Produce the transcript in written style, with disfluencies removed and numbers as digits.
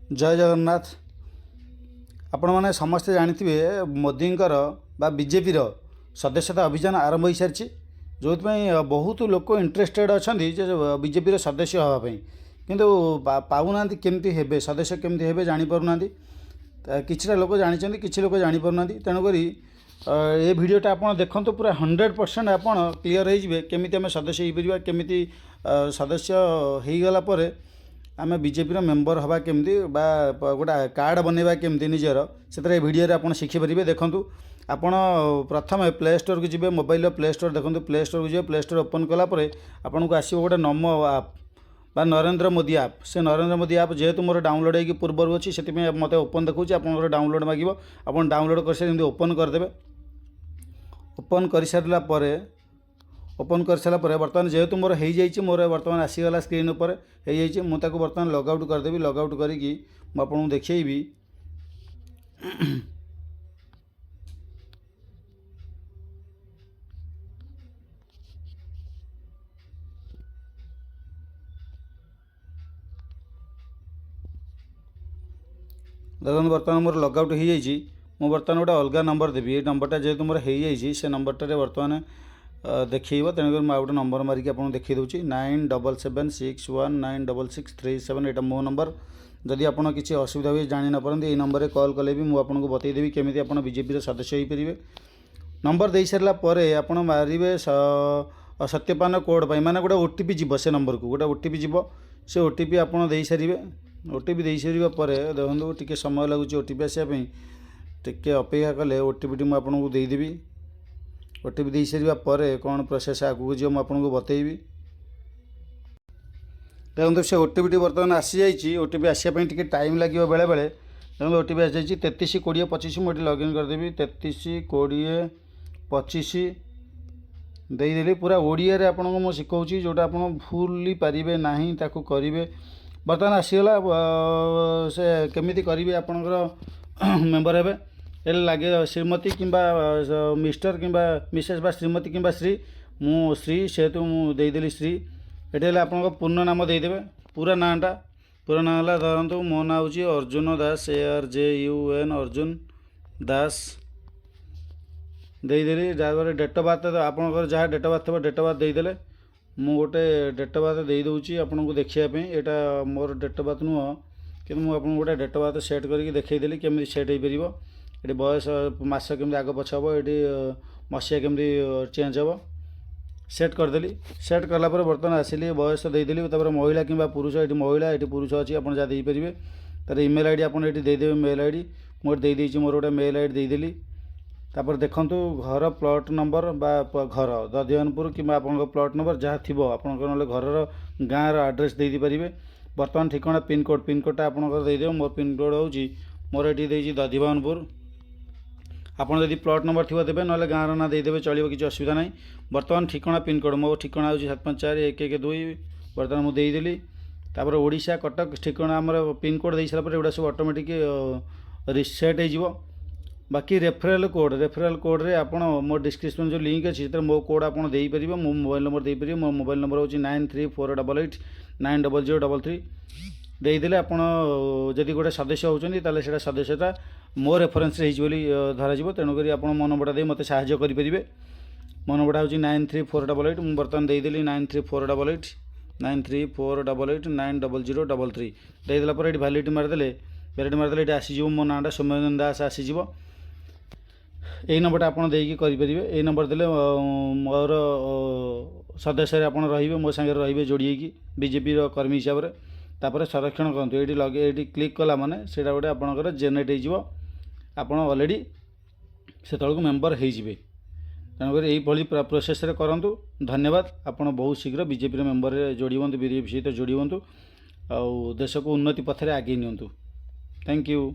जय जगन्नाथ। आपण मैंने समस्ते जानी मोदींकर बा बीजेपी सदस्यता अभियान आरंभ हो सारी जो बहुत लोक इंटरेस्टेड अच्छा बीजेपी सदस्य हाँपाई किंतु पाऊना केमती हे सदस्य केमती हे जापरूना किछिटा लोक जानी किसी लोक जापरूना तेणुक ये भिडटा आप देखो पूरा 100% आप क्लीयर हो केमी आम सदस्य हो पार केमी सदस्य हो गलापर आम बीजेपी मेम्बर हवा केमती गोटा कार्ड बनवा केमती निजर से भिडियो आप शिखिपारे। देखूँ आपड़ प्रथम प्ले स्टोर को जी मोबाइल प्ले स्टोर देखो प्ले स्टोर को जी प्ले स्टोर ओपन कलापर आपन को आसो गोटे नमो आप बा नरेंद्र मोदी आप से नरेंद्र मोदी आप जेहेतु मोर डाउनलोड होगी पूर्वर अच्छी से मत ओपन देखा आप डाउनलोड मांग आप डाउनलोड कर सारे ओपन करदे। ओपन कर सारा ओपन कर सारापर बर्तमान जेहेतु मोर हो जाइए मोर बर्तमान आसीगला स्क्रीन उपर हो जाइए मुझे बर्तमान लगआउट करदेवी लगआउट करी आपको देखी देखो बर्तमान मोर लगआउट हो जाइए मु बर्तमान गोटे अलग नंबर देवी ये नंबरटा जेहेतु मोर हो जाइए से नंबरटारे बर्तमान देखिए तेणुक मुझे गोटे नंबर मारिक आपको देखी दूँ 9776196637 यहाँ मो नंबर जदि आप किसी असुविधा हुए जानी न पारती ये नंबर कॉल कले भी मुझे बतईदेवी केमी आप बीजेपी सदस्य हो पारे। नंबर दे सारापर आप मारे सत्यपान कोड माने गोटे ओटीपी जीव से नंबर को गोटे ओटीपी जीव से ओटीपी आप दे सारे ओटीपी दे सारापर देखो टी समय लगुच ओटीपी आसापी टे अपेक्षा कले ओटीपी मुझे देदेवी ओटीपी दे सारापर कौन प्रोसेस आगू जी मुझे बतईबी। देखो से ओटीपी बर्तमान आसी जाइए ओटीपी आसापी टे टाइम लगे बेले बेले देखो ओटीपी आसी जाइए 33 20 25 मुझे लॉगिन करदेवी 33 20 25 देदेली पूरा ओडिया रे आपको मुझे शिखाऊँ जोटा आप भूली पारे ना ताकू करेंगे। बर्तमान आसीगला से केमी करेंगे आपणकर मेम्बर हे लगे श्रीमती किंबा मिस्टर किंबा मिसेस बा श्रीमती किंबा श्री मु श्री सेहेतु मुदेदेली श्री ये आप पूर्ण नाम देदेवे पूरा नाटा पूरा ना है धरतु मो ना हूँ अर्जुन दास ARJUN अर्जुन दास देदेली डेट ऑफ बर्थ आपंकर जहाँ डेट ऑफ बर्थ थे डेट ऑफ बर्थ देदेले मु गोटे डेट ऑफ बर्थ दे दूँगी आपको देखापी यहाँ मोर डेट ऑफ बर्थ नुह कि मुझे गोटे डेट ऑफ बर्थ सेट करके देखईदेली केमी सेट हो पार ये बयस मस केमी आग पछ हम ये मसीहा केमी चेंज हम सेट करदेली सेट कलापर बर्तमान आसिली बयस देदेली महिला कि पुरुष ये महिला ये पुरुष अच्छी आप जहाँ देपारे तार इमेल आईडी आपड़ ये देदेवे मेल आईडी मुझे देदेजी मोर गोटे मेल आईडी देदेली तापर देखूँ घर प्लॉट नंबर बा घर दधिवानपुर कि आप प्लॉट नंबर जहाँ थी आपंकर ना घर गाँव आड्रेस देपारे। बर्तमान ठिकाना पिनकोडटा आपंकर देदेव मोर पिनकोड हूँ मोर ये दधिवानपुर आपड़ जब प्लॉट नंबर थी देवे ना गाँव ना देदेवे चलो किसी असुविधा ना। बर्तमान ठिकाना पिनकोड मो ठिकाना हूँ 754-112 बर्तमान मुझे देदेली तापर ओडिशा कटक ठिकाना आम पिनकोड दे सारापर एगुड़ा सब ऑटोमेटिक रिसेट हो बाकी रेफरल कोड रे आप मो डिस्क्रिप्शन जो लिंक अच्छी मो कोड आप देपारे मो मोबाइल नंबर देपारे मो मोबाइल नंबर हूँ 9348890033 देदेले आप जदि गोटे सदस्य होती से सदस्यता मो रेफरेन्स धर तेणुक आप मो नंबर दे मत साहय करेंगे। मो नंबर हूँ 934888 मुझे बर्तमान देदेली 9348890033 देदेला ये भैलिडिटी मारिदे ये आसीज मो नाटा सौम्यरंजन दास आसीज यही नंबरटा आप करेंगे ये नंबर देले मोर सदस्य आप मो सागे रे जोड़ी बीजेपी कर्मी हिसाब से तापर संरक्षण करूँ ये लगे ये क्लिक कला माने से गोटे आपंकर जेनेट हो ऑलरेडी से तौक मेम्बर होइए तेणुक यही प्रोसेस करूँ। धन्यवाद आप बहुत शीघ्र बीजेपी मेम्बर जोड़ी हूँ बीजेपी सहित जोड़ी हूँ आ देश को उन्नति पथ आगे नियंतु। Thank you.